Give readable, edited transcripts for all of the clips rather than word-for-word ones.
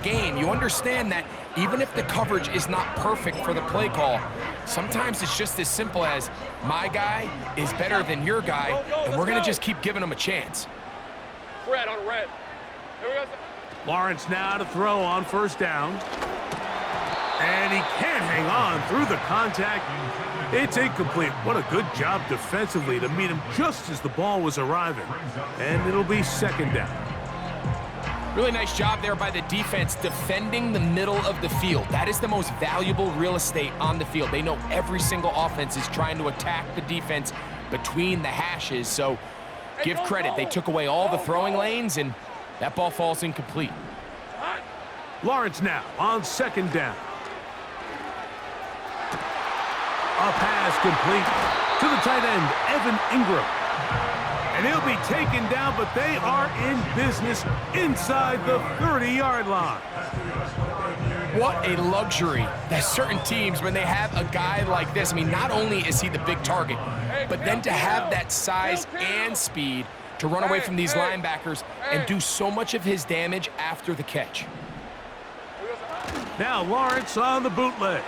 game, you understand that even if the coverage is not perfect for the play call, sometimes it's just as simple as my guy is better than your guy, and we're going to just keep giving him a chance. Red on red. Here we go. Lawrence now to throw on first down. And he can't hang on through the contact. It's incomplete. What a good job defensively to meet him just as the ball was arriving. And it'll be second down. Really nice job there by the defense defending the middle of the field. That is the most valuable real estate on the field. They know every single offense is trying to attack the defense between the hashes. So give credit. They took away all the throwing lanes, and that ball falls incomplete. Lawrence now on second down. A pass complete to the tight end, Evan Ingram. And he'll be taken down, but they are in business inside the 30-yard line. What a luxury that certain teams, when they have a guy like this, I mean, not only is he the big target, but then to have that size and speed to run away from these linebackers and do so much of his damage after the catch. Now Lawrence on the bootleg.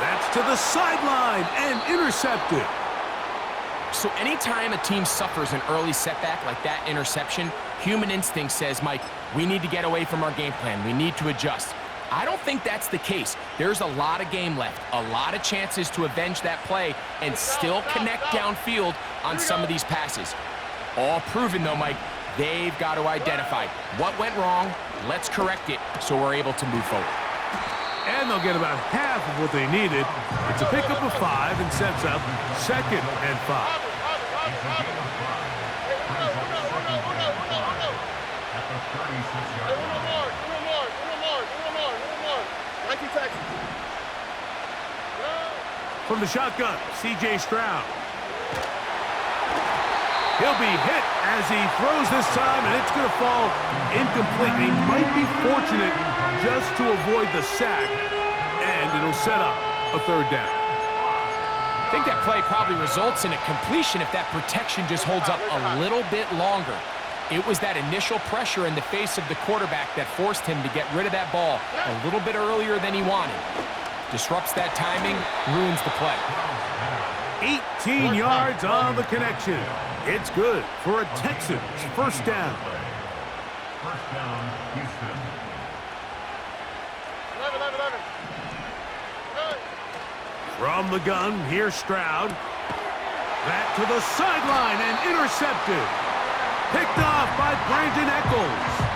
That's to the sideline and intercepted. So anytime a team suffers an early setback like that interception, human instinct says, Mike, we need to get away from our game plan. We need to adjust. I don't think that's the case. There's a lot of game left, a lot of chances to avenge that play and still connect downfield on some of these passes. All proven, though, Mike, they've got to identify what went wrong, let's correct it so we're able to move forward. And they'll get about half of what they needed. It's a pickup of 5 and sets up second and 5. From the shotgun, C.J. Stroud. He'll be hit as he throws this time, and it's going to fall incomplete. He might be fortunate just to avoid the sack, and it'll set up a third down. I think that play probably results in a completion if that protection just holds up a little bit longer. It was that initial pressure in the face of the quarterback that forced him to get rid of that ball a little bit earlier than he wanted. Disrupts that timing, ruins the play. 18 yards on the connection. It's good for a Texans first down. First down, Houston. 11. From the gun, here's Stroud. Back to the sideline and intercepted. Picked off by Brandon Echols.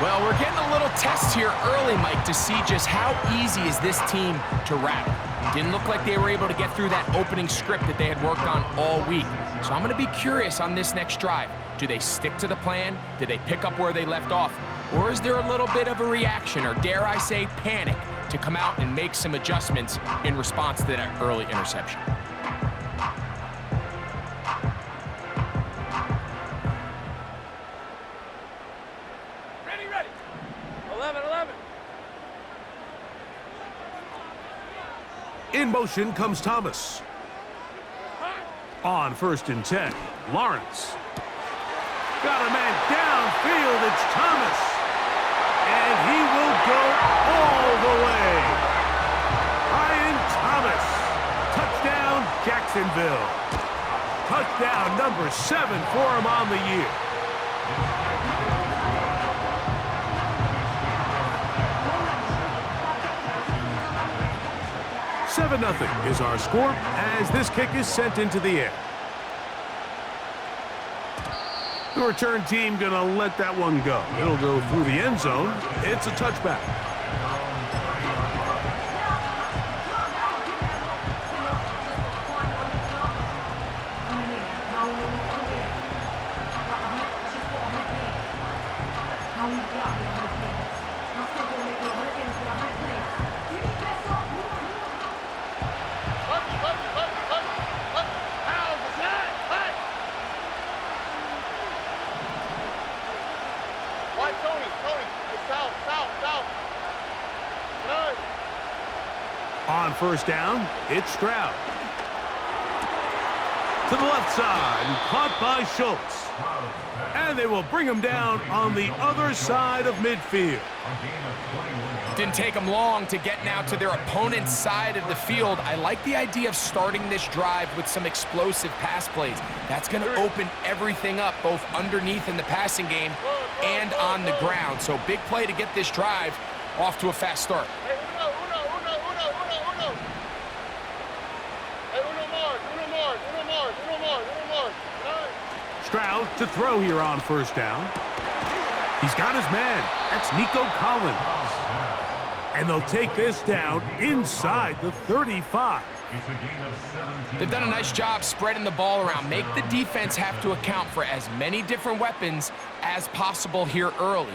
Well, we're getting a little test here early, Mike, to see just how easy is this team to rattle. Didn't look like they were able to get through that opening script that they had worked on all week. So I'm going to be curious on this next drive. Do they stick to the plan? Do they pick up where they left off? Or is there a little bit of a reaction, or dare I say panic, to come out and make some adjustments in response to that early interception? Ready. 11. In motion comes Thomas. On first and 10, Lawrence. Got a man downfield, it's Thomas. And he will go all the way. Ryan Thomas. Touchdown, Jacksonville. Touchdown number 7 for him on the year. Nothing is our score as this kick is sent into the air. The return team gonna let that one go. It'll go through the end zone. It's a touchback. On first down, it's Stroud. To the left side, caught by Schultz. And they will bring him down on the other side of midfield. Didn't take them long to get now to their opponent's side of the field. I like the idea of starting this drive with some explosive pass plays. That's going to open everything up, both underneath in the passing game and on the ground. So big play to get this drive off to a fast start. Stroud to throw here on first down. He's got his man. That's Nico Collins. And they'll take this down inside the 35. They've done a nice job spreading the ball around. Make the defense have to account for as many different weapons as possible here early.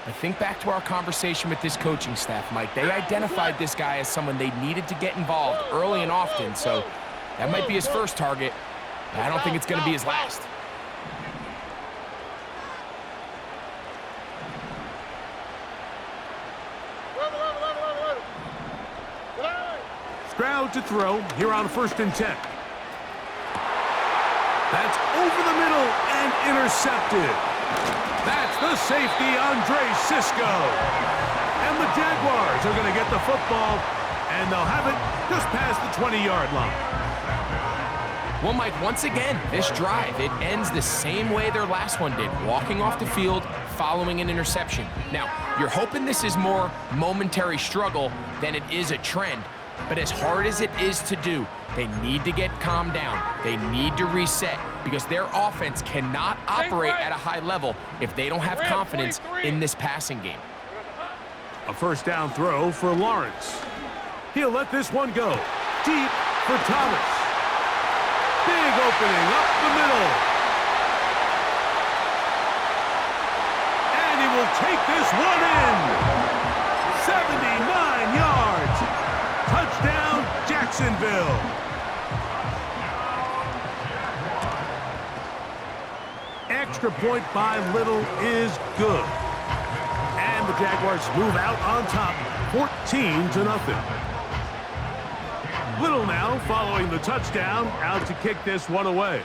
I think back to our conversation with this coaching staff, Mike. They identified this guy as someone they needed to get involved early and often, so that might be his first target, but I don't think it's going to be his last. Stroud to throw here on 1st and 10. That's over the middle and intercepted. That's the safety, Andre Sisco. And the Jaguars are going to get the football, and they'll have it just past the 20-yard line. Well, Mike, once again, this drive, it ends the same way their last one did, walking off the field following an interception. Now, you're hoping this is more momentary struggle than it is a trend. But as hard as it is to do, they need to get calmed down. They need to reset because their offense cannot operate at a high level if they don't have confidence in this passing game. A first down throw for Lawrence. He'll let this one go. Deep for Thomas. Big opening up the middle. And he will take this one in. 79 yards. Touchdown, Jacksonville. Extra point by Little is good. And the Jaguars move out on top, 14-0. Little now following the touchdown, out to kick this one away.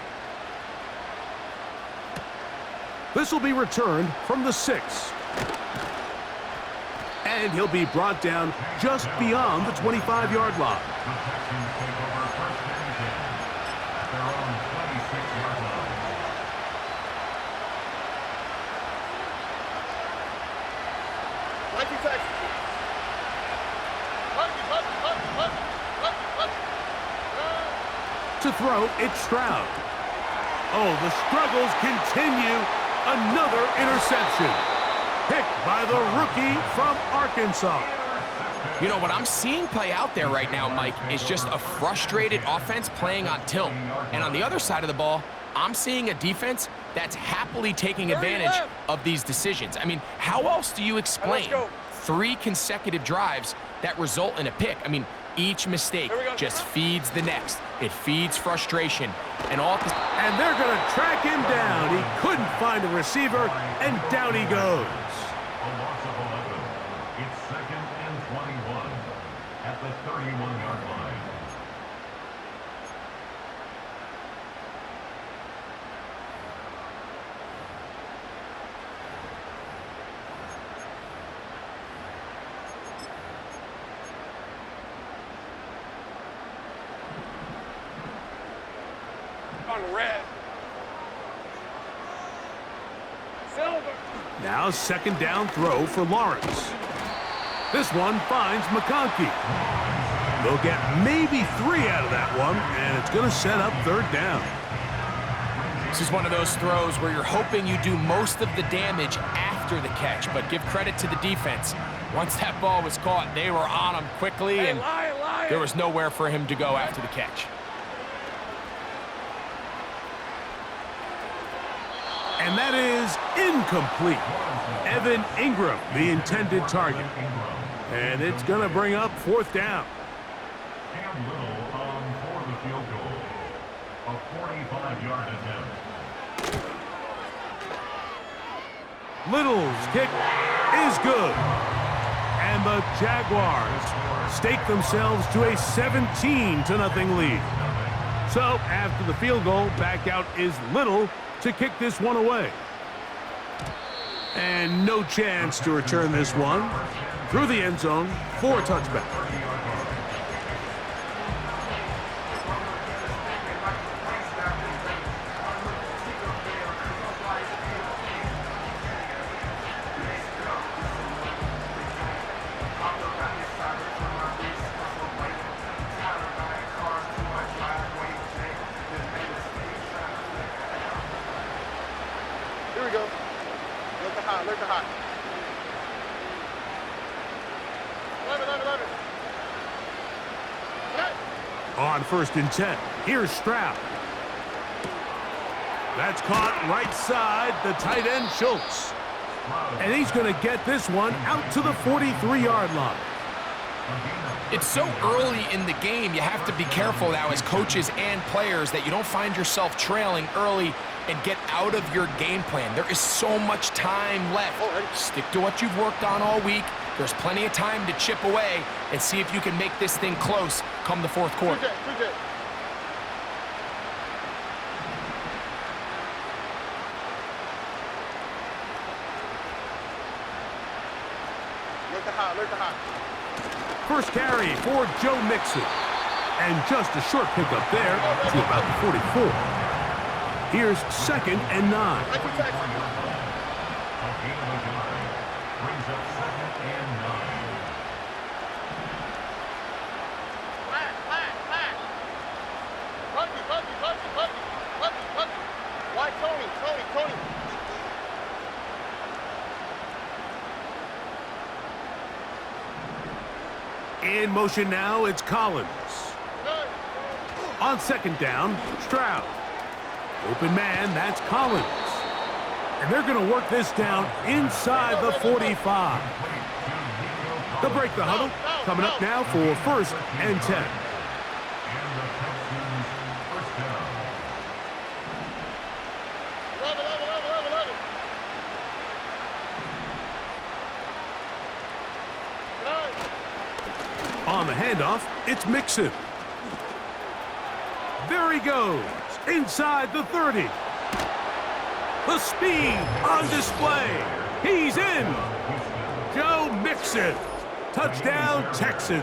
This will be returned from the 6. And he'll be brought down just beyond the 25-yard line. To throw, it's Stroud. Oh, the struggles continue. Another interception. Picked by the rookie from Arkansas. You know, what I'm seeing play out there right now, Mike, is just a frustrated offense playing on tilt. And on the other side of the ball, I'm seeing a defense that's happily taking advantage of these decisions. I mean, how else do you explain 3 consecutive drives that result in a pick? I mean, each mistake just feeds the next. It feeds frustration. And they're going to track him down. He couldn't find a receiver, and down he goes. A loss of 11. It's 2nd and 21 at the 31-yard line. On red. Silver. Now 2nd down throw for Lawrence. This one finds McConkey. They'll get maybe 3 out of that one, and it's going to set up 3rd down. This is one of those throws where you're hoping you do most of the damage after the catch, but give credit to the defense. Once that ball was caught, they were on him quickly, and there was nowhere for him to go after the catch. And that is incomplete. Evan Ingram, the intended target. And it's going to bring up 4th down. Cam Little on for the field goal. A 45-yard attempt. Little's kick is good. And the Jaguars stake themselves to a 17-0 lead. So after the field goal, back out is Little to kick this one away. And no chance to return this one. Through the end zone for a touchback. Here we go. Look the hot, look the hot. 11. On 1st and 10, here's Stroud. That's caught right side, the tight end Schultz. And he's going to get this one out to the 43-yard line. It's so early in the game, you have to be careful now as coaches and players that you don't find yourself trailing early and get out of your game plan. There is so much time left. Stick to what you've worked on all week. There's plenty of time to chip away and see if you can make this thing close come the fourth quarter. Look the hot. First carry for Joe Mixon. And just a short pickup there to about the 44. Here's 2nd and 9. A gain of a yard brings up 2nd and 9. Flat. Buggy. Why Tony? In motion now, it's Collins. On 2nd down, Stroud. Open man, that's Collins. And they're going to work this down inside the 45. They'll break the huddle. Coming up now for 1st and 10. On the handoff, it's Mixon. There he goes, inside the 30. The speed on display. He's in. Joe Mixon. Touchdown, Texans.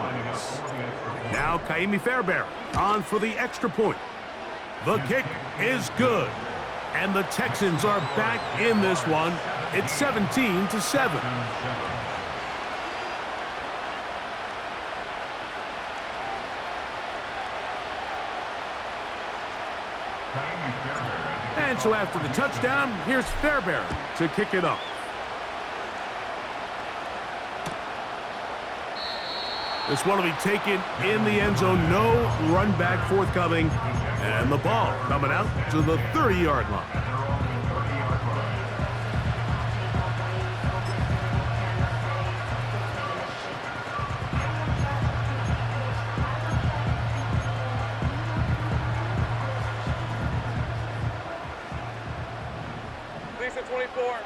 Now Kaimi Fairbairn on for the extra point. The kick is good. And the Texans are back in this one. It's 17-7. And so after the touchdown, here's Fairbairn to kick it up. This one will be taken in the end zone. No run back forthcoming. And the ball coming out to the 30-yard line. Lisa 24.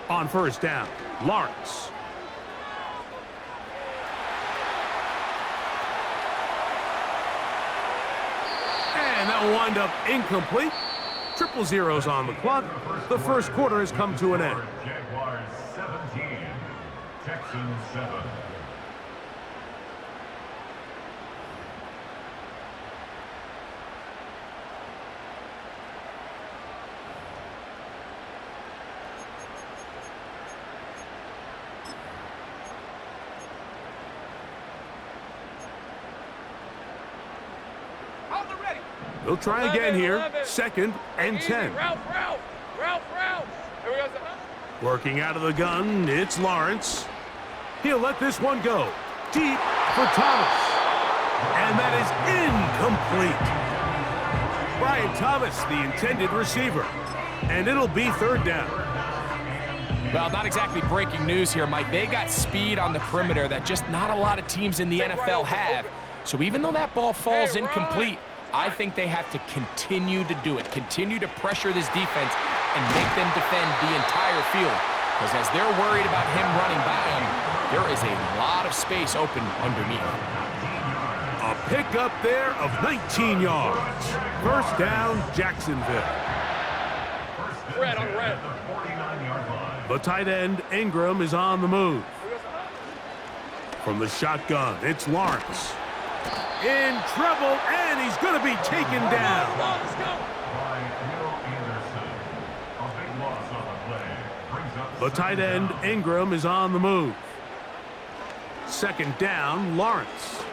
On 1st down, Lawrence. And that will wind up incomplete. 0-0 on the clock. The first quarter has come to an end. Jaguars 17, Texans 7. They'll try again here. 2nd and 10. Ralph. Here we go. Working out of the gun, it's Lawrence. He'll let this one go. Deep for Thomas. And that is incomplete. Brian Thomas, the intended receiver. And it'll be 3rd down. Well, not exactly breaking news here, Mike. They got speed on the perimeter that just not a lot of teams in the NFL have. So even though that ball falls incomplete, I think they have to continue to do it, continue to pressure this defense and make them defend the entire field. Because as they're worried about him running by them, There is a lot of space open underneath. A pickup there of 19 yards. First down, Jacksonville. Red on red. The tight end, Ingram, is on the move. From the shotgun, it's Lawrence. In trouble, and he's going to be taken down. Let's go. The tight end, Ingram, is on the move. Second down, Lawrence.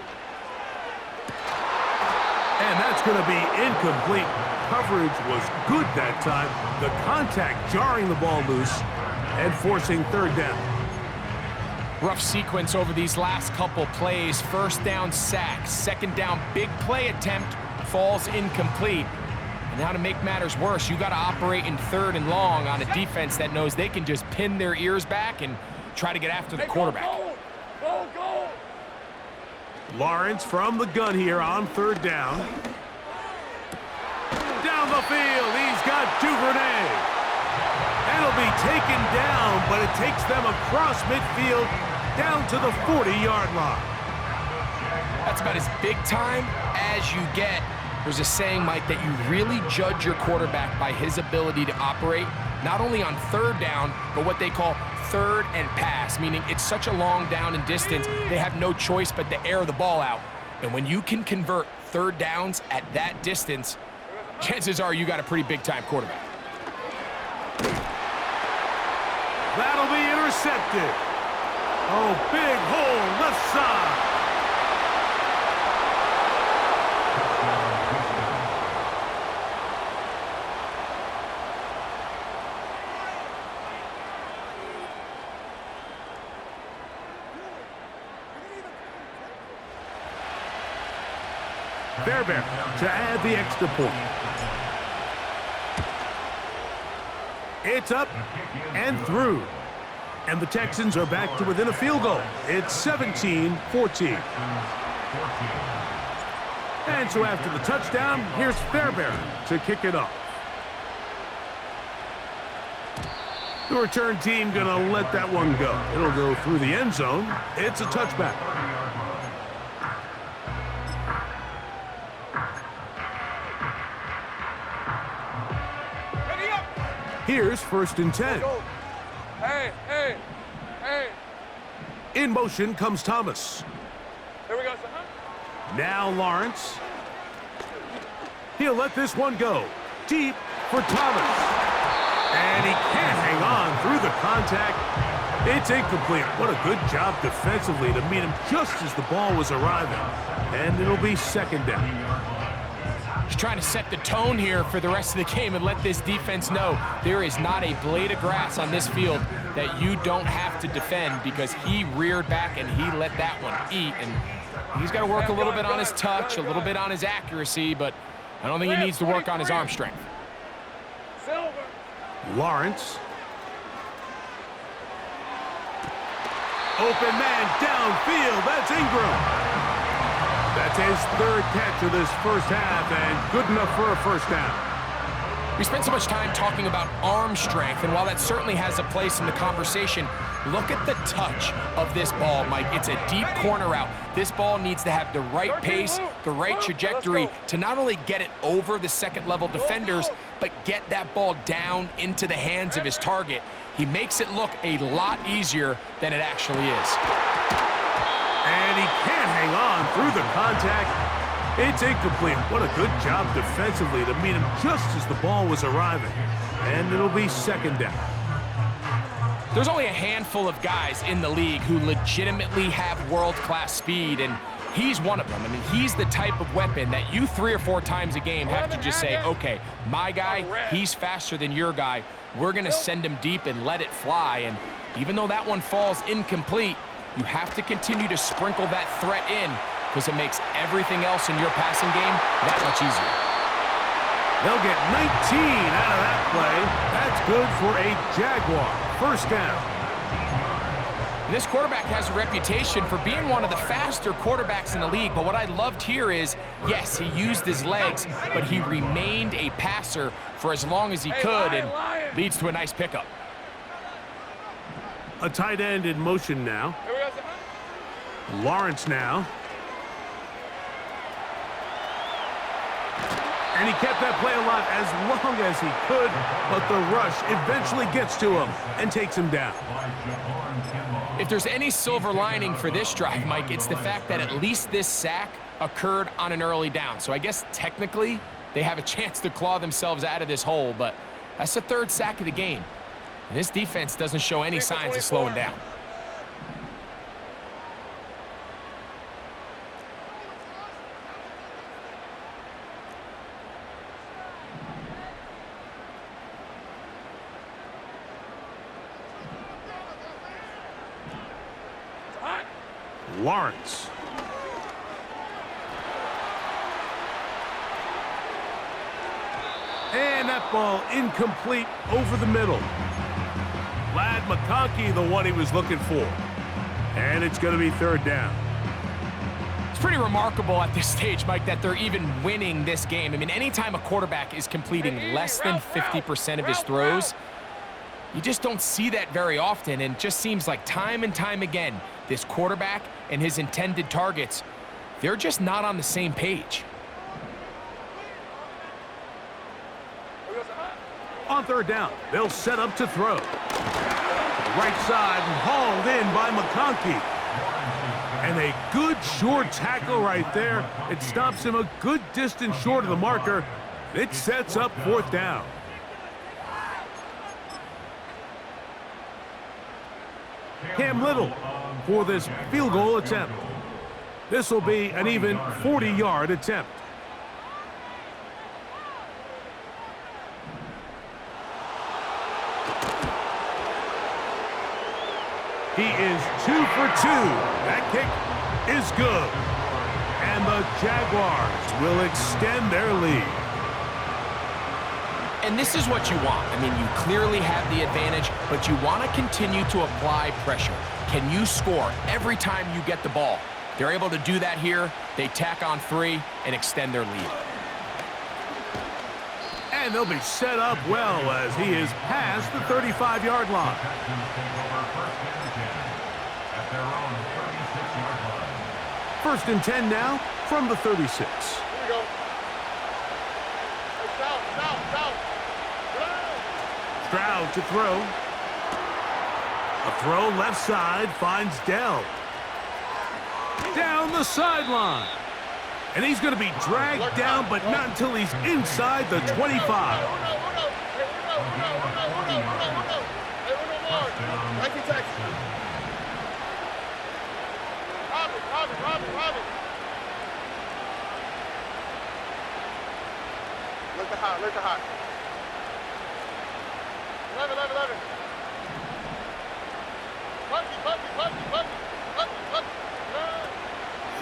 And that's going to be incomplete. Coverage was good that time. The contact jarring the ball loose and forcing third down. Rough sequence over these last couple plays. First down, sack. Second down, big play attempt, falls incomplete. And now to make matters worse, you got to operate in third and long on a defense that knows they can just pin their ears back and try to get after the quarterback. Go, go. Lawrence from the gun here on third down. Down the field, he's got Duvernay. And he'll be taken down, but it takes them across midfield down to the 40-yard line. That's about as big time as you get. There's a saying, Mike, that you really judge your quarterback by his ability to operate, not only on third down, but what they call third and pass, meaning it's such a long down and distance, they have no choice but to air the ball out. And when you can convert third downs at that distance, chances are you got a pretty big-time quarterback. That'll be intercepted. Oh, big hole left side. Fairbairn to add the extra point. It's up and through. And the Texans are back to within a field goal. It's 17-14. And so after the touchdown, here's Fairbairn to kick it off. The return team gonna let that one go. It'll go through the end zone. It's a touchback. Here's first and 10. Hey, hey, hey. In motion comes Thomas. Here we go, son. Now Lawrence. He'll let this one go. Deep for Thomas. And he can't hang on through the contact. It's incomplete. What a good job defensively to meet him just as the ball was arriving. And it'll be second down. He's trying to set the tone here for the rest of the game and let this defense know there is not a blade of grass on this field that you don't have to defend, because he reared back and he let that one eat. And he's got to work a little bit on his touch, a little bit on his accuracy, but I don't think he needs to work on his arm strength. Lawrence. Open man downfield. That's Ingram. That's his third catch of this first half, and good enough for a first down. We spent so much time talking about arm strength, and while that certainly has a place in the conversation, look at the touch of this ball, Mike. It's a deep corner route. This ball needs to have the right pace, the right trajectory to not only get it over the second-level defenders, but get that ball down into the hands of his target. He makes it look a lot easier than it actually is. And he can't hang on through the contact. It's incomplete. What a good job defensively to meet him just as the ball was arriving. And it'll be second down. There's only a handful of guys in the league who legitimately have world-class speed, and he's one of them. I mean, he's the type of weapon that you 3 or 4 times a game have to just say, okay, my guy, he's faster than your guy. We're going to send him deep and let it fly. And even though that one falls incomplete, you have to continue to sprinkle that threat in, because it makes everything else in your passing game that much easier. They'll get 19 out of that play. That's good for a Jaguar. First down. This quarterback has a reputation for being one of the faster quarterbacks in the league, but what I loved here is, yes, he used his legs, but he remained a passer for as long as he could, and leads to a nice pickup. A tight end in motion now. Here we go, Lawrence now. And he kept that play alive as long as he could, but the rush eventually gets to him and takes him down. If there's any silver lining for this drive, Mike, it's the fact that at least this sack occurred on an early down. So I guess technically they have a chance to claw themselves out of this hole, but that's the third sack of the game. And this defense doesn't show any signs of slowing down. Lawrence. And that ball incomplete over the middle. Lad McConkey, the one he was looking for. And it's going to be third down. It's pretty remarkable at this stage, Mike, that they're even winning this game. I mean, anytime a quarterback is completing less than 50% of his throws, you just don't see that very often, and it just seems like time and time again, this quarterback and his intended targets, they're just not on the same page. On third down, they'll set up to throw. Right side and hauled in by McConkey. And a good short tackle right there. It stops him a good distance short of the marker. It sets up fourth down. Cam Little for this field goal attempt. This will be an even 40-yard attempt. He is 2 for 2. That kick is good. And the Jaguars will extend their lead. And this is what you want. I mean, you clearly have the advantage, but you want to continue to apply pressure. Can you score every time you get the ball? They're able to do that here. They tack on 3 and extend their lead. And they'll be set up well as he is past the 35-yard line. First and 10 now from the 36. Here we go. Hey, Stroud. Stroud to throw. A throw left side finds Dell. Down the sideline. And he's going to be dragged down, but not until he's inside the 25. Look the hot. 11. Puppy.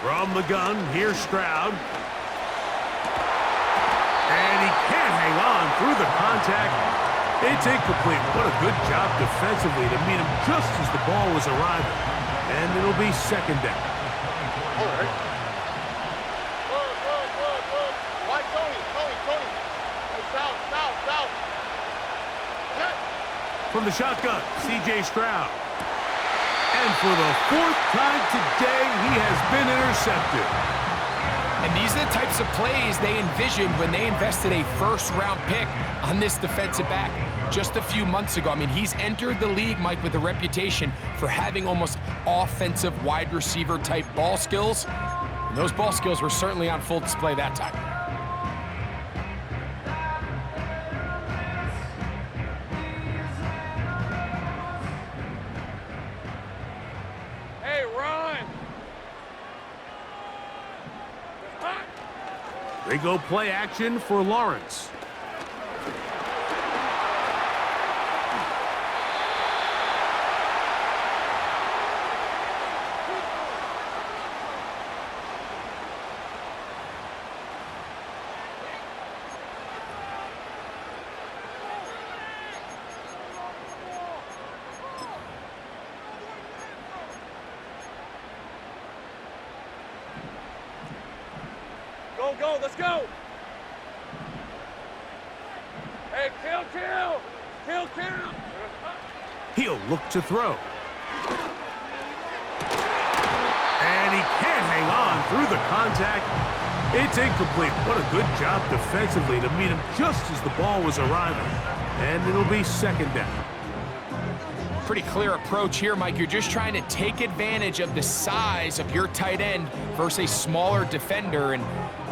From the gun, here's Stroud. And he can't hang on through the contact. It's incomplete. What a good job defensively to meet him just as the ball was arriving. And it'll be second down. All right. Why Tony? Hey, Stroud. From the shotgun, C.J. Stroud. And for the fourth time today, he has been intercepted. And these are the types of plays they envisioned when they invested a first-round pick on this defensive back just a few months ago. I mean, he's entered the league, Mike, with a reputation for having almost offensive wide receiver type ball skills. And those ball skills were certainly on full display that time. They go play action for Lawrence. Go, let's go. Hey, kill. He'll look to throw. And through the contact. It's incomplete. What a good job defensively to meet him just as the ball was arriving. And it'll be second down. Pretty clear approach here, Mike. You're just trying to take advantage of the size of your tight end versus a smaller defender, and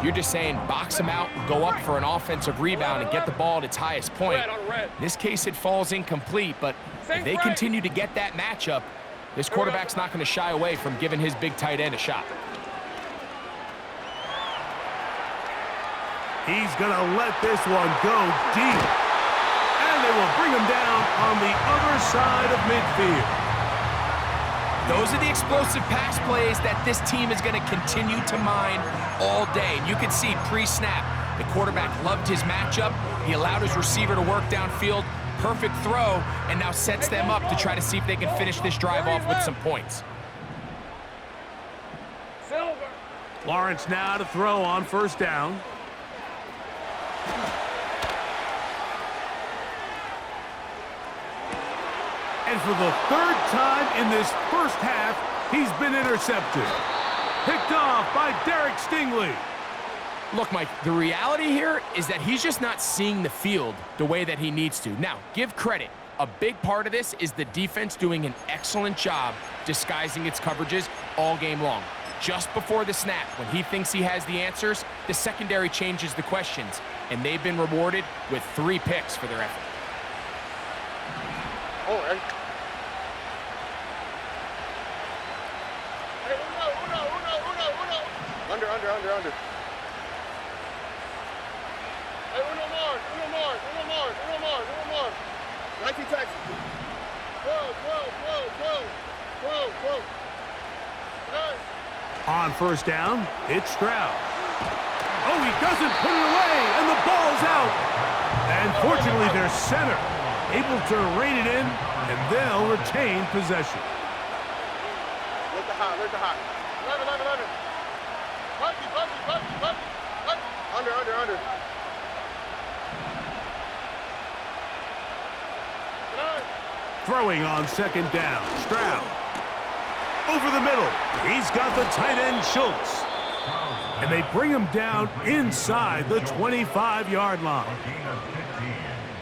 you're just saying box him out, go up for an offensive rebound, and get the ball at its highest point. In this case, it falls incomplete, but if they continue to get that matchup, this quarterback's not going to shy away from giving his big tight end a shot. He's going to let this one go deep. And they will bring him down on the other side of midfield. Those are the explosive pass plays that this team is going to continue to mine all day. And you can see pre-snap, the quarterback loved his matchup. He allowed his receiver to work downfield. Perfect throw, and now sets them up to try to see if they can finish this drive off with some points. Lawrence now to throw on first down. And for the third time in this first half, he's been intercepted. Picked off by Derek Stingley. Look, Mike, the reality here is that he's just not seeing the field the way that he needs to. Now, give credit. A big part of this is the defense doing an excellent job disguising its coverages all game long. Just before the snap, when he thinks he has the answers, the secondary changes the questions, and they've been rewarded with 3 picks for their effort. Oh, and Under. Hey, Uno Mars. 19 Texas. 12. Nice. On first down, it's Stroud. Oh, he doesn't put it away, and the ball's out. And fortunately, their center able to rein it in, and they'll retain possession. Let the hot. 11. Bucky. Under. Throwing on second down, Stroud. Over the middle, he's got the tight end Schultz. And they bring him down inside the 25-yard line.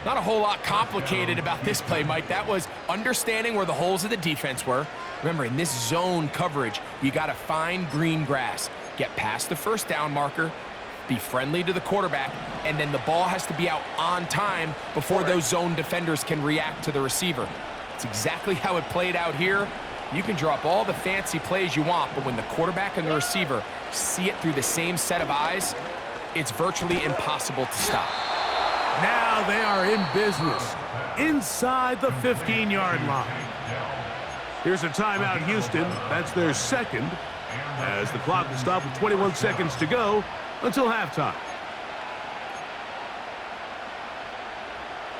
Not a whole lot complicated about this play, Mike. That was understanding where the holes of the defense were. Remember, in this zone coverage, you got to find green grass. Get past the first down marker, be friendly to the quarterback, and then the ball has to be out on time before those zone defenders can react to the receiver. It's exactly how it played out here. You can drop all the fancy plays you want, but when the quarterback and the receiver see it through the same set of eyes, it's virtually impossible to stop. Now they are in business inside the 15-yard line. Here's a timeout, Houston. That's their second, as the clock will stop with 21 seconds to go until halftime.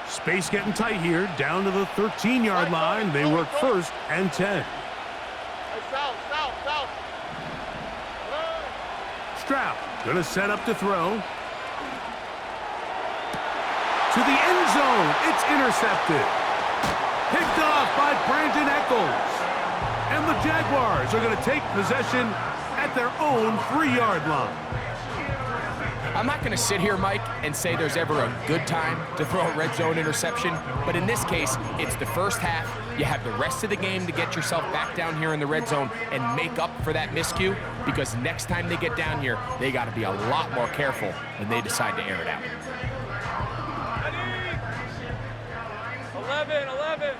Space getting tight here, down to the 13-yard line. They work first and 10. South. Stroud gonna set up to throw. To the end zone, it's intercepted. Picked off by Brandon Echols. And the Jaguars are gonna take possession at their own 3-yard line. I'm not going to sit here, Mike, and say there's ever a good time to throw a red zone interception, but in this case, it's the first half. You have the rest of the game to get yourself back down here in the red zone and make up for that miscue, because next time they get down here, they got to be a lot more careful when they decide to air it out. 11.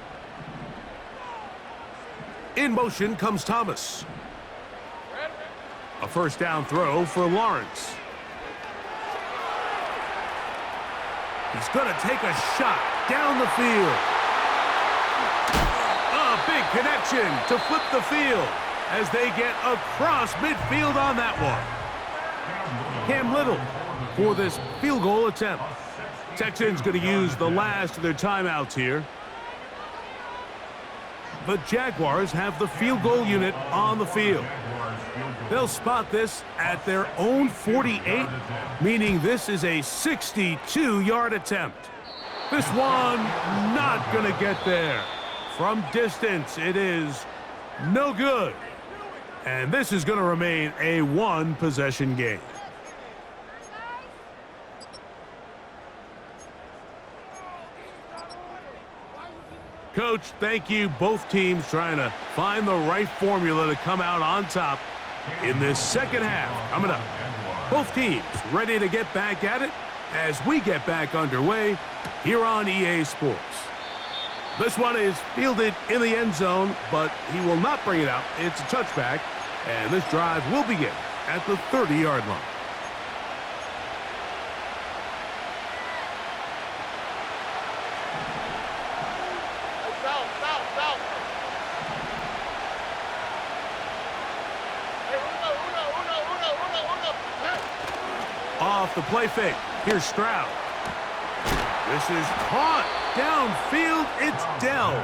In motion comes Thomas. A first down throw for Lawrence. He's going to take a shot down the field. A big connection to flip the field as they get across midfield on that one. Cam Little for this field goal attempt. Texans going to use the last of their timeouts here. The Jaguars have the field goal unit on the field. They'll spot this at their own 48, meaning this is a 62-yard attempt. This one not going to get there. From distance, it is no good. And this is going to remain a one-possession game. Coach, thank you. Both teams trying to find the right formula to come out on top in this second half. Coming up, both teams ready to get back at it as we get back underway here on EA Sports. This one is fielded in the end zone, but he will not bring it out. It's a touchback, and this drive will begin at the 30-yard line. Off the play fake. Here's Stroud. This is caught. Downfield, it's Dell.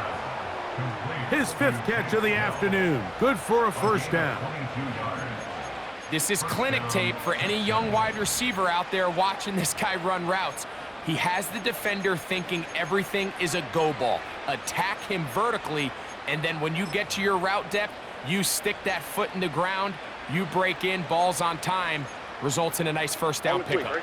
His 5th catch of the afternoon. Good for a first down. This is clinic tape for any young wide receiver out there watching this guy run routes. He has the defender thinking everything is a go ball. Attack him vertically, and then when you get to your route depth, you stick that foot in the ground, you break in, ball's on time, results in a nice first down pickup.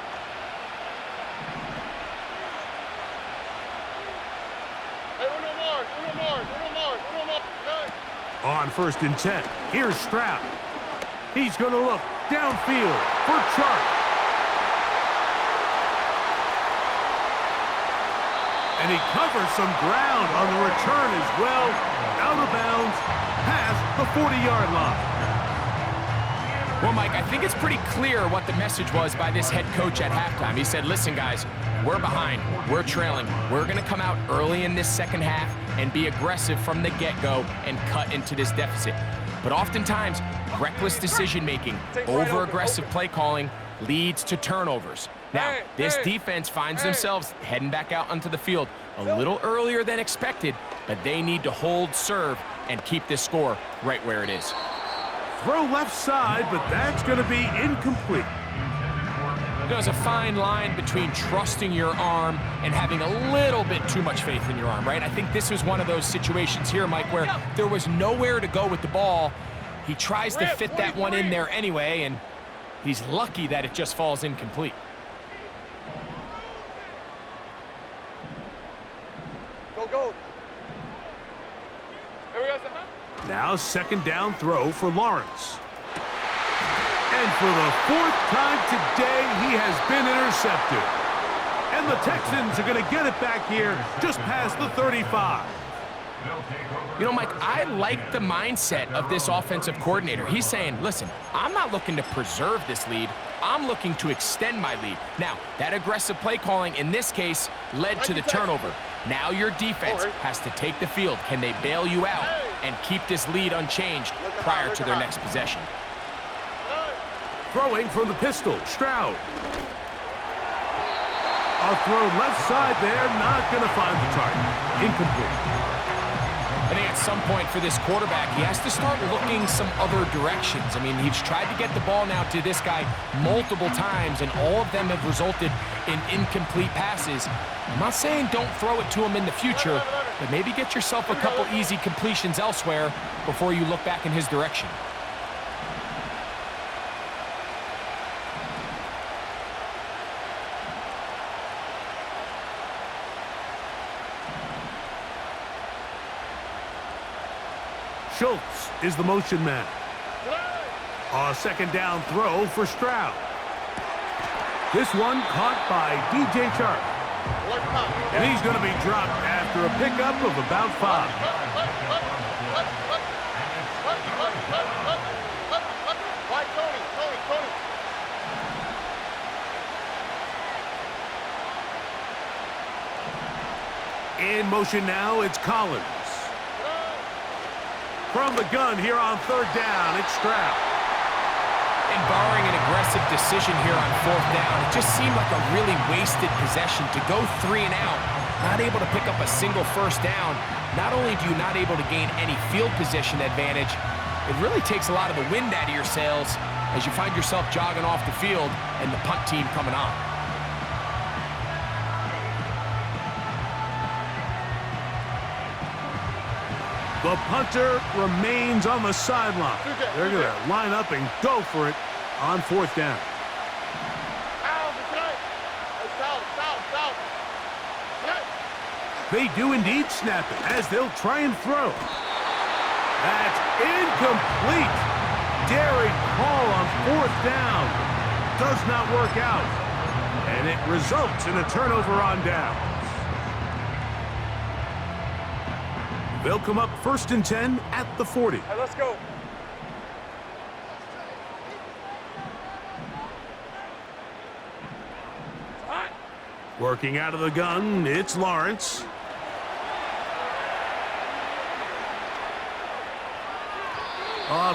On 1st and 10, here's Stroud. He's going to look downfield for Chark. And he covers some ground on the return as well. Out of bounds, past the 40-yard line. Well, Mike, I think it's pretty clear what the message was by this head coach at halftime. He said, listen, guys, we're behind. We're trailing. We're going to come out early in this second half and be aggressive from the get-go and cut into this deficit. But oftentimes, reckless decision-making, over-aggressive play calling leads to turnovers. Now, this defense finds themselves heading back out onto the field a little earlier than expected, but they need to hold serve and keep this score right where it is. Throw left side, but that's going to be incomplete. There's a fine line between trusting your arm and having a little bit too much faith in your arm, right? I think this was one of those situations here, Mike, where there was nowhere to go with the ball. He tries to fit that one in there anyway, and he's lucky that it just falls incomplete. Go. Now 2nd down throw for Lawrence. And for the 4th time today, he has been intercepted. And the Texans are going to get it back here just past the 35. You know, Mike, I like the mindset of this offensive coordinator. He's saying, listen, I'm not looking to preserve this lead. I'm looking to extend my lead. Now, that aggressive play calling in this case led to the turnover. Now your defense has to take the field. Can they bail you out and keep this lead unchanged prior to their next possession? Throwing from the pistol, Stroud. A throw left side there, not going to find the target. Incomplete. I think at some point for this quarterback, he has to start looking some other directions. I mean, he's tried to get the ball now to this guy multiple times, and all of them have resulted in incomplete passes. I'm not saying don't throw it to him in the future, but maybe get yourself a couple easy completions elsewhere before you look back in his direction. Schultz is the motion man. A 2nd down throw for Stroud. This one caught by DJ Chark. And he's going to be dropped after a pickup of about 5. In motion now, it's Collins. From the gun here on 3rd down, it's Stroud. And barring an aggressive decision here on 4th down, it just seemed like a really wasted possession to go 3 and out, not able to pick up a single first down. Not only do you not able to gain any field position advantage, it really takes a lot of the wind out of your sails as you find yourself jogging off the field and the punt team coming on. The punter remains on the sideline. They're going to line up and go for it on 4th down. They do indeed snap it as they'll try and throw. That's incomplete. Daring call on 4th down. Does not work out. And it results in a turnover on downs. They'll come up 1st and 10 at the 40. Hey, let's go. Working out of the gun, it's Lawrence.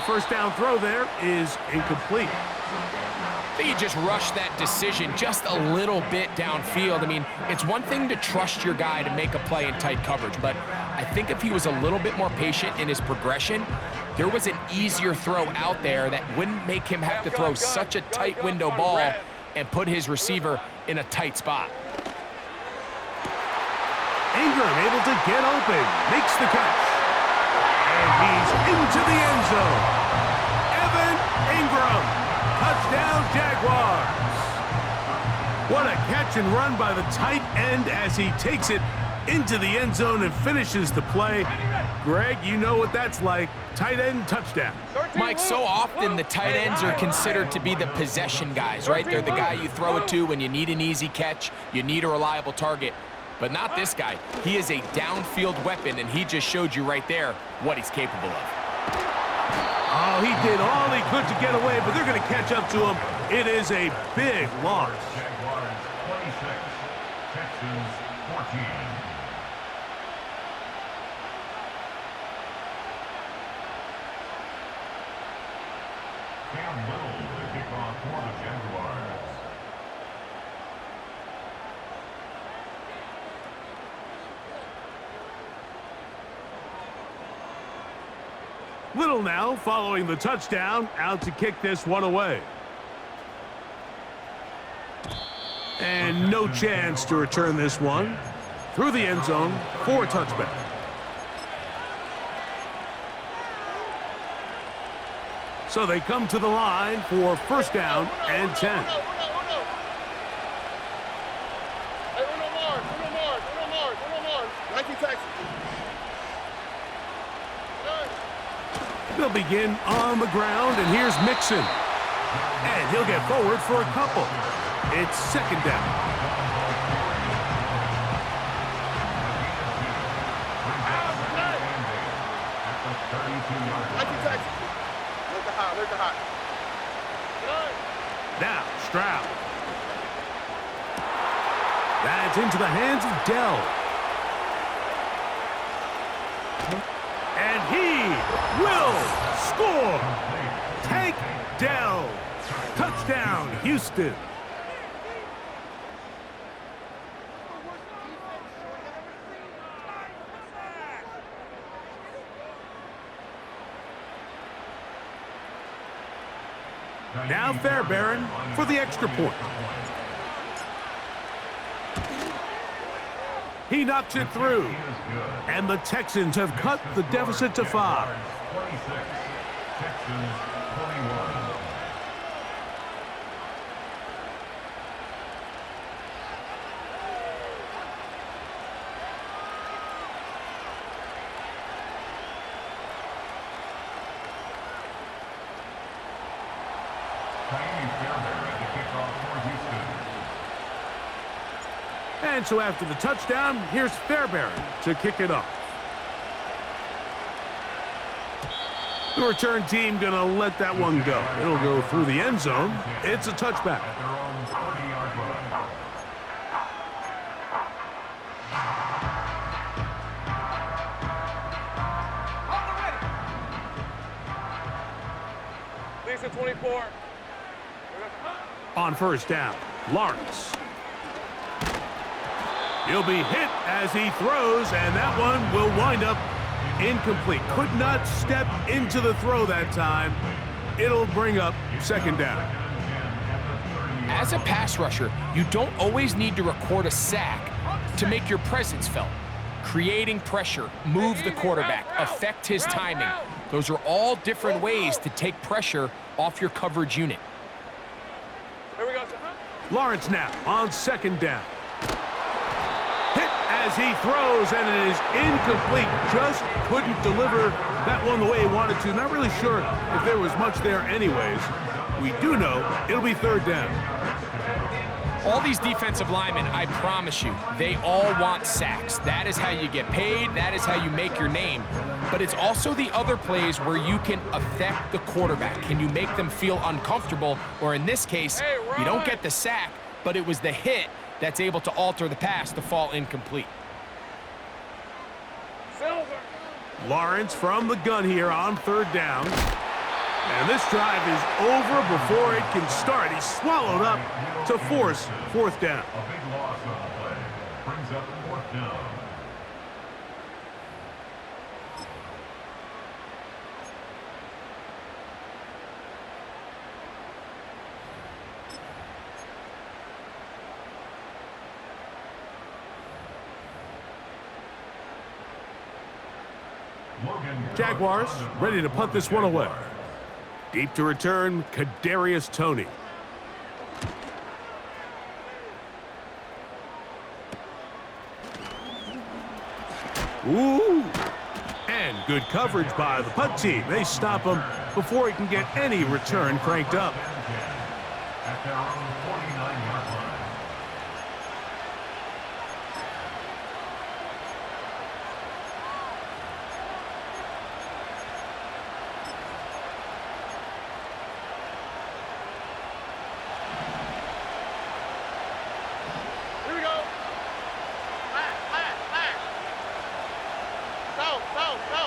First down throw there is incomplete. I think he just rushed that decision just a little bit downfield. I mean, it's one thing to trust your guy to make a play in tight coverage, but I think if he was a little bit more patient in his progression, there was an easier throw out there that wouldn't make him have to throw such a tight window ball and put his receiver in a tight spot. Ingram able to get open, makes the catch. And he's into the end zone. Evan Ingram, touchdown Jaguars. What a catch and run by the tight end as he takes it into the end zone and finishes the play. Greg, you know what that's like. Tight end touchdown. Mike, so often the tight ends are considered to be the possession guys, right? They're the guy you throw it to when you need an easy catch, you need a reliable target. But not this guy. He is a downfield weapon, and he just showed you right there what he's capable of. Oh, he did all he could to get away, but they're going to catch up to him. It is a big loss. Jaguars 26, Texans 14. Cam Little to kick off for the Jaguars. Little now following the touchdown, out to kick this one away. And no chance to return this one through the end zone for a touchback. So they come to the line for 1st down and 10. They'll begin on the ground, and here's Mixon. And he'll get forward for a couple. It's 2nd down. Now, Stroud. That's into the hands of Dell. And he will score. Tank Dell. Touchdown, Houston. Now Fairbairn for the extra point. He knocks it through. And the Texans have cut the deficit to 5. 26, Texans 21. And so after the touchdown, here's Fairbairn to kick it off. The return team going to let that one go. It'll go through the end zone. It's a touchback. At their own 30-yard line. Lisa 24. On 1st down, Lawrence. He'll be hit as he throws, and that one will wind up incomplete. Could not step into the throw that time. It'll bring up 2nd down. As a pass rusher, you don't always need to record a sack to make your presence felt. creating pressure, move the quarterback, affect his timing. Those are all different ways to take pressure off your coverage unit. Here we go. Lawrence now on second down. Hit as he throws, and it is incomplete. Just couldn't deliver that one the way he wanted to. Not really sure if there was much there anyways. We do know it'll be third down. All these defensive linemen, I promise you, they all want sacks. That is how you get paid. That is how you make your name. But it's also the other plays where you can affect the quarterback. Can you make them feel uncomfortable? Or in this case, you don't get the sack, but it was the hit that's able to alter the pass to fall incomplete. Lawrence from the gun here on third down. And this drive is over before it can start. He's swallowed up to force fourth down. A big loss on the play. Brings up fourth down. Jaguars ready to punt this one away. Deep to return, Kadarius Toney. Ooh! And good coverage by the punt team. They stop him before he can get any return cranked up. At their own 49-yard line. Here we go. Flat. Go.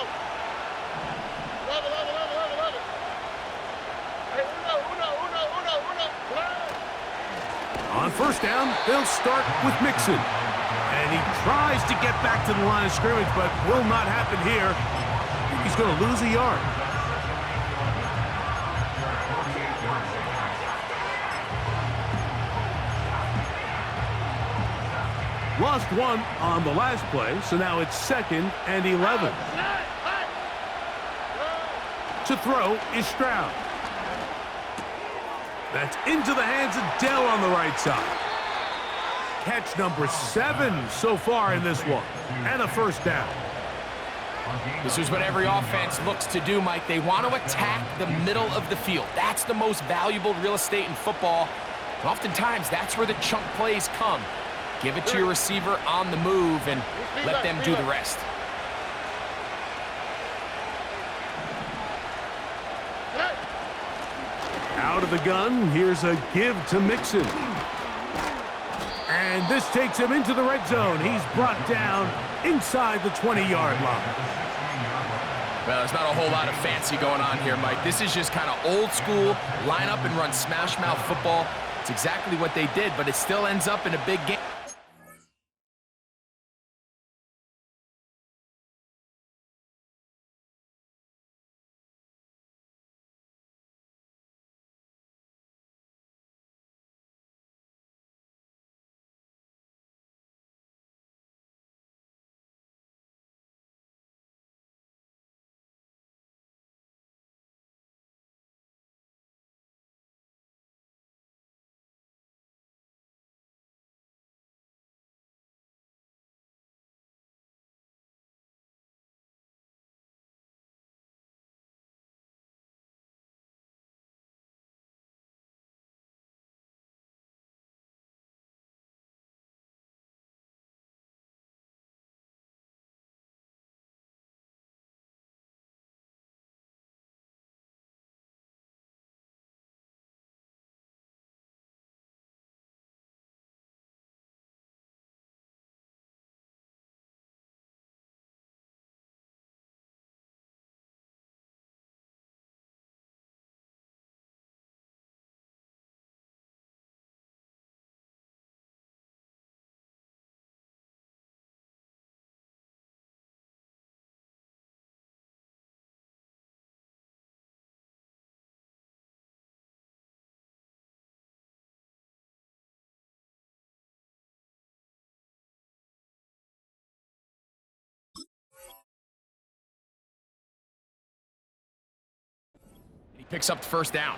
Level. Hey, uno. On first down, they'll start with Mixon. And he tries to get back to the line of scrimmage, but will not happen here. I think he's going to lose a yard. Lost one on the last play, so now it's 2nd and 11. To throw is Stroud. That's into the hands of Dell on the right side. Catch number 7 so far in this one, and a first down. This is what every offense looks to do, Mike. They want to attack the middle of the field. That's the most valuable real estate in football. And oftentimes, that's where the chunk plays come. Give it to your receiver on the move and let them do the rest. Out of the gun, here's a give to Mixon. And this takes him into the red zone. He's brought down inside the 20-yard line. Well, there's not a whole lot of fancy going on here, Mike. This is just kind of old school, line up and run smash mouth football. It's exactly what they did, but it still ends up in a big game. Picks up the first down.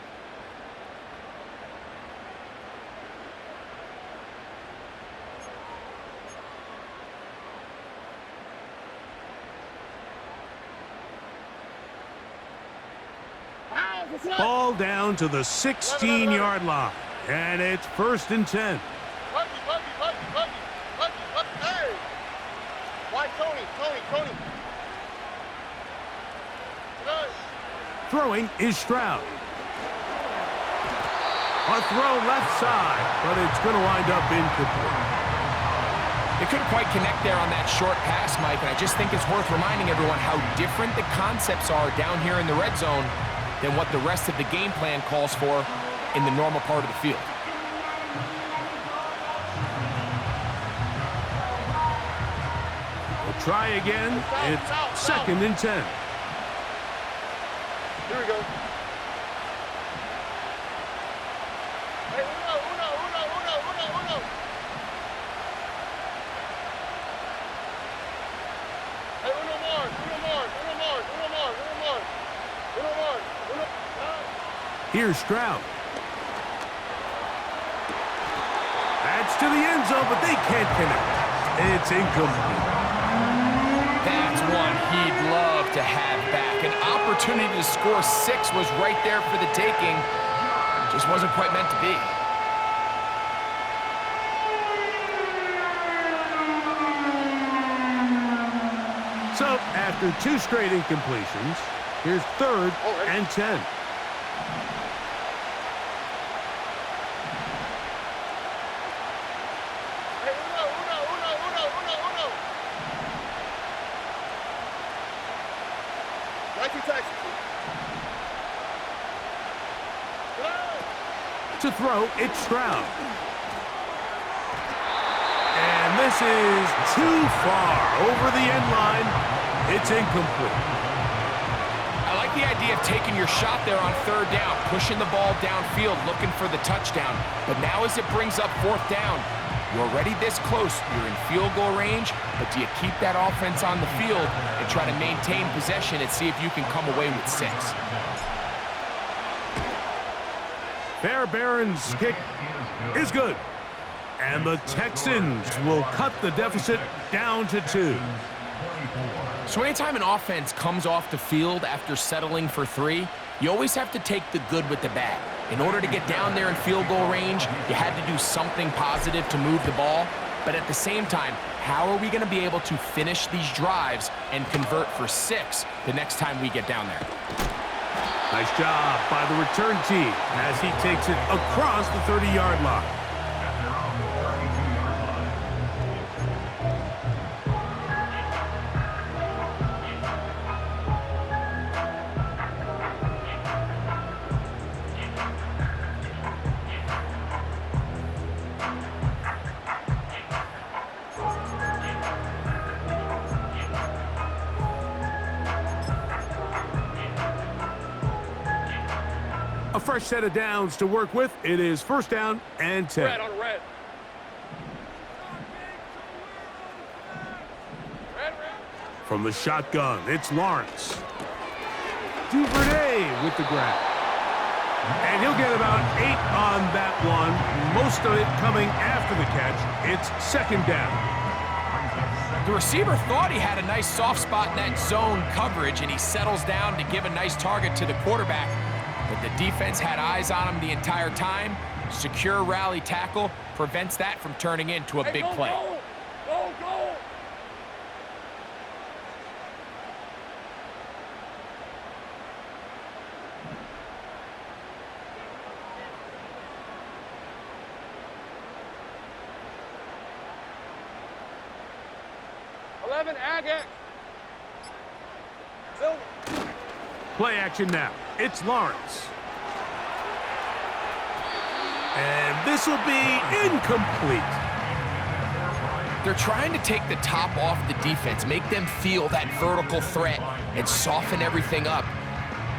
Ball down to the 16-yard line. And it's 1st and 10. Hey! Why Tony? Throwing is Stroud. A throw left side, but it's going to wind up incomplete. They couldn't quite connect there on that short pass, Mike, and I just think it's worth reminding everyone how different the concepts are down here in the red zone than what the rest of the game plan calls for in the normal part of the field. We'll try again. It's 2nd and 10. Here we go. Hey, uno. Hey, uno more. Here's Stroud. That's to the end zone, but they can't connect. It's incomplete. That's one he'd love to have back. An opportunity to score 6 was right there for the taking. Just wasn't quite meant to be. So, after 2 straight incompletions, here's 3rd and 10. To throw, it's Stroud. And this is too far over the end line. It's incomplete. I like the idea of taking your shot there on 3rd down, pushing the ball downfield, looking for the touchdown. But now as it brings up 4th down, you're already this close. You're in field goal range, but do you keep that offense on the field and try to maintain possession and see if you can come away with 6? Fairbairn's kick is good. And the Texans will cut the deficit down to 2. So anytime an offense comes off the field after settling for 3, you always have to take the good with the bad. In order to get down there in field goal range, you had to do something positive to move the ball. But at the same time, how are we going to be able to finish these drives and convert for 6 the next time we get down there? Nice job by the return team as he takes it across the 30-yard line. A fresh set of downs to work with. It is 1st down and 10. Red. From the shotgun, it's Lawrence. Duvernay with the grab. And he'll get about 8 on that one. Most of it coming after the catch. It's 2nd down. The receiver thought he had a nice soft spot in that zone coverage, and he settles down to give a nice target to the quarterback. But the defense had eyes on him the entire time. Secure rally tackle prevents that from turning into a big play. Go! 11, Agate. Play action now. It's Lawrence. And this will be incomplete. They're trying to take the top off the defense, make them feel that vertical threat, and soften everything up.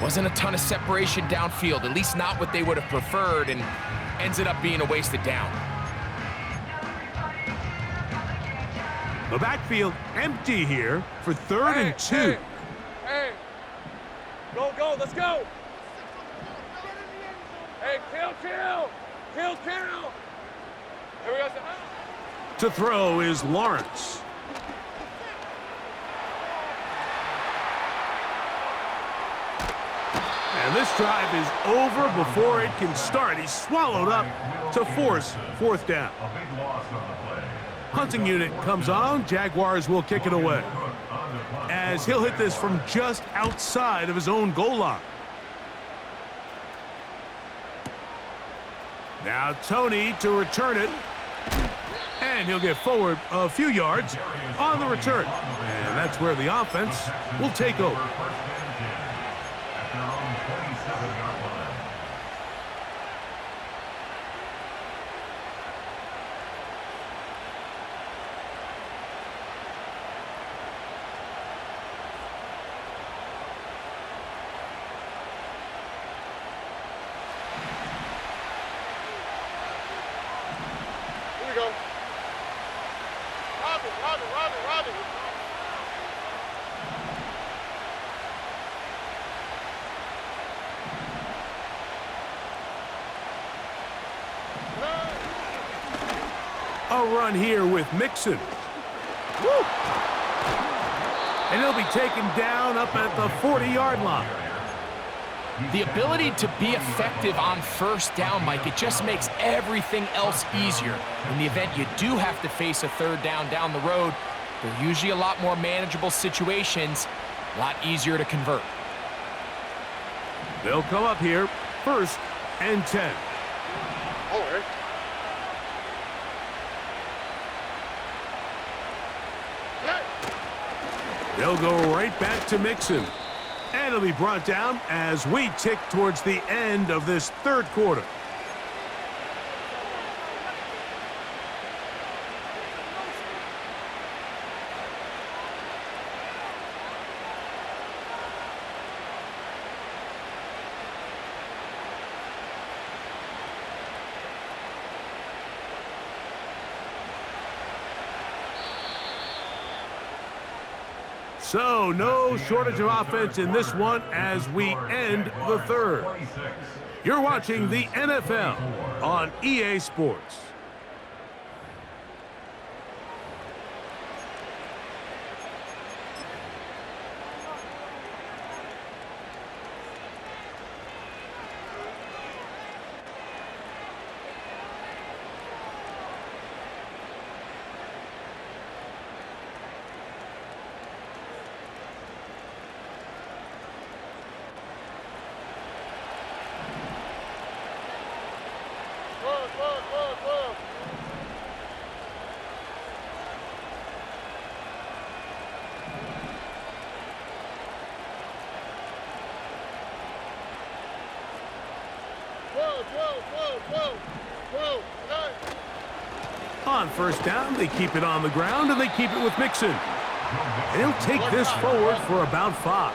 Wasn't a ton of separation downfield, at least not what they would have preferred, and ends it up being a wasted down. The backfield empty here for 3rd and 2. Hey. Go, let's go. Hey, kill. Kill. Here we go. To throw is Lawrence. And this drive is over before it can start. He's swallowed up to force fourth down. A big loss on the play. Hunting unit comes on. Jaguars will kick it away, as he'll hit this from just outside of his own goal line. Now Tony to return it. And he'll get forward a few yards on the return. And that's where the offense will take over. At their own 27-yard line. Here we go. Robin. A run here with Mixon. Woo! And he'll be taken down up at the 40-yard line. The ability to be effective on first down, Mike, it just makes everything else easier. In the event you do have to face a third down the road, they're usually a lot more manageable situations, a lot easier to convert. They'll come up here, 1st and 10. All right. They'll go right back to Mixon. And it'll be brought down as we tick towards the end of this third quarter. So, no shortage of offense in this one as we end the third. You're watching the NFL on EA Sports. Whoa. On first down, they keep it on the ground, and they keep it with Mixon. And he'll take this forward for about 5.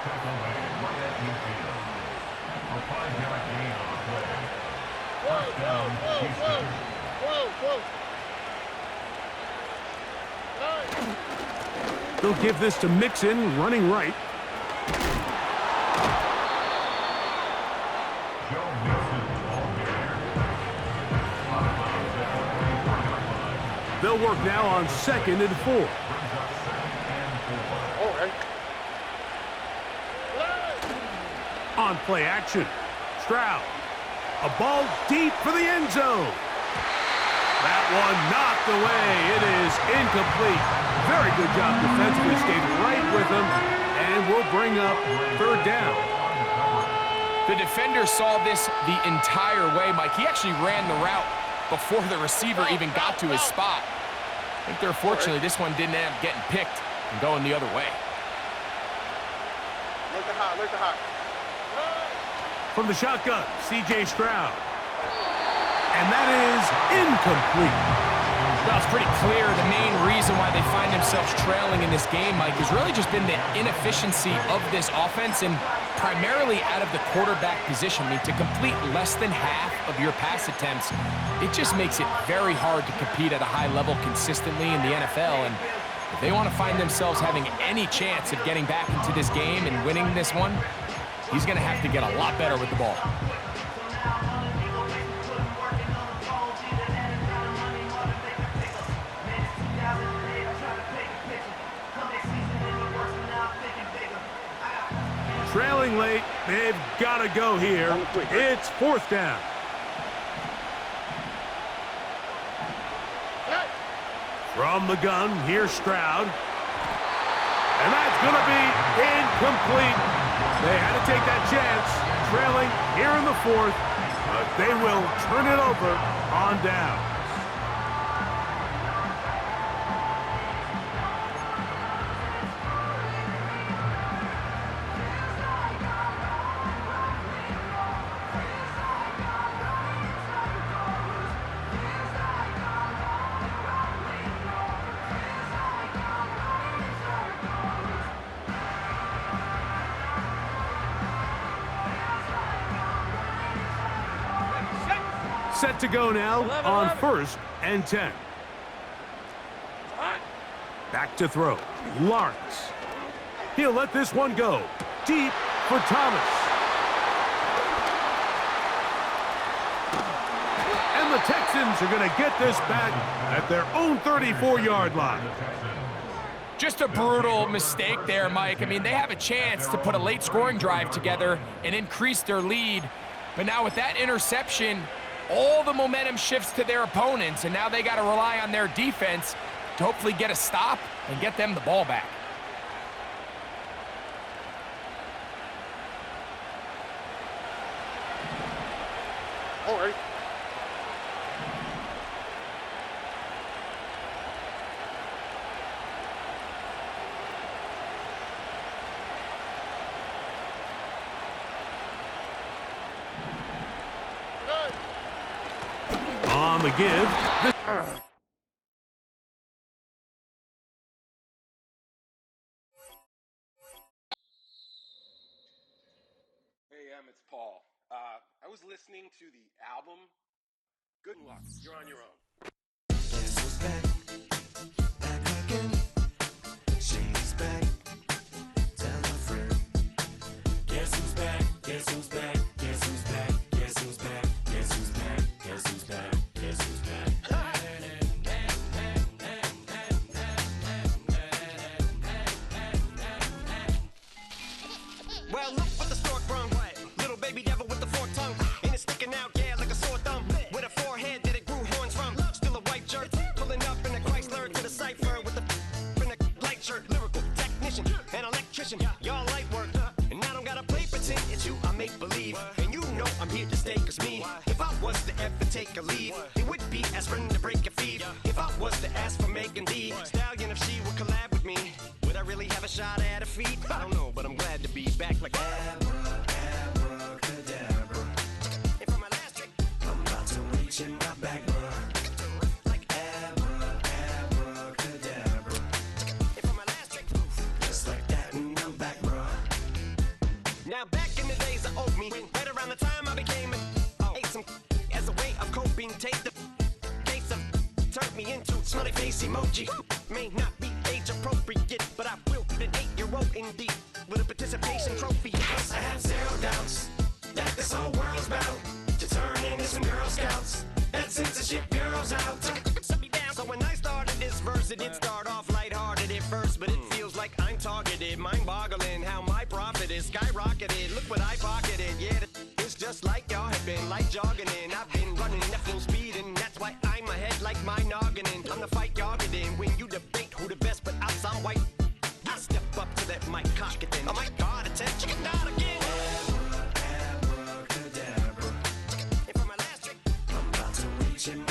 They'll give this to Mixon, running right. They'll work now on 2nd and 4. All right. On play action, Stroud. A ball deep for the end zone. That one knocked away. It is incomplete. Very good job defensively. Stayed right with him, and will bring up 3rd down. The defender saw this the entire way, Mike. He actually ran the route before the receiver even got to his spot. I think they're fortunately this one didn't end up getting picked and going the other way. Look at hot. From the shotgun, C.J. Stroud. And that is incomplete. Well, it's pretty clear the main reason why they find themselves trailing in this game, Mike, has really just been the inefficiency of this offense and primarily out of the quarterback position. I mean, to complete less than half of your pass attempts, it just makes it very hard to compete at a high level consistently in the NFL. And if they want to find themselves having any chance of getting back into this game and winning this one, he's going to have to get a lot better with the ball. They've got to go here. It's fourth down. From the gun, here's Stroud. And that's going to be incomplete. They had to take that chance, trailing here in the fourth, but they will turn it over on down. Set to go now on 1st and 10. Back to throw. Lawrence. He'll let this one go. Deep for Thomas. And the Texans are going to get this back at their own 34-yard line. Just a brutal mistake there, Mike. I mean, they have a chance to put a late scoring drive together and increase their lead. But now with that interception, all the momentum shifts to their opponents, and now they got to rely on their defense to hopefully get a stop and get them the ball back. All right. On the give. Hey, it's Paul. I was listening to the album. Good luck. You're on your own. Guess who's back? Back again. She's back. Tell a friend. Guess who's back? Guess who's back? Guess who's back? Guess who's back? Guess who's back? Guess who's back? Guess who's back? Well, look what the stork brung. Little baby devil with the forked tongue. And it's sticking out, yeah, like a sore thumb. With a forehead that it grew horns from. Still a white jerk. Pulling up in a Chrysler to the cipher with a in a light shirt. Lyrical technician, an electrician. Y'all light work. And I don't gotta play pretend. It's you I make believe. And you know I'm here to stay, cause me. If I was to ever take a leave, it would be aspirin to break your feet. If I was to ask for Megan D Stallion, if she would collab with me, would I really have a shot at her feet? I don't know, but I'm glad to be back like Abracadabra. And for my last trick, I'm about to reach in my back, bruh. like Abracadabra. and for my last trick. Just like that, and I'm back, bruh. Now back in the days of old me, right around the time I became ate some as a way of coping. Take the case of turned me into smiley face emoji. May not be age appropriate, but I will put an 8-year-old indeed with a participation trophy. I have zero doubts that this whole world's about to turn into some Girl Scouts. That censorship girls out. So when I started this verse, it did start off lighthearted at first, but it feels like I'm targeted. Mind-boggling how my profit is skyrocketed. Look what I pocketed. Yeah, it's just like y'all have been like jogging in. I've been running at full speed, and that's why I'm ahead like my noggin. I'm the fight y'all get in when you debate who the best, but I'm some white. I step up to that mic, cock it then. Oh my God, attention, not again. Abracadabra. And for my last trick, I'm about to reach in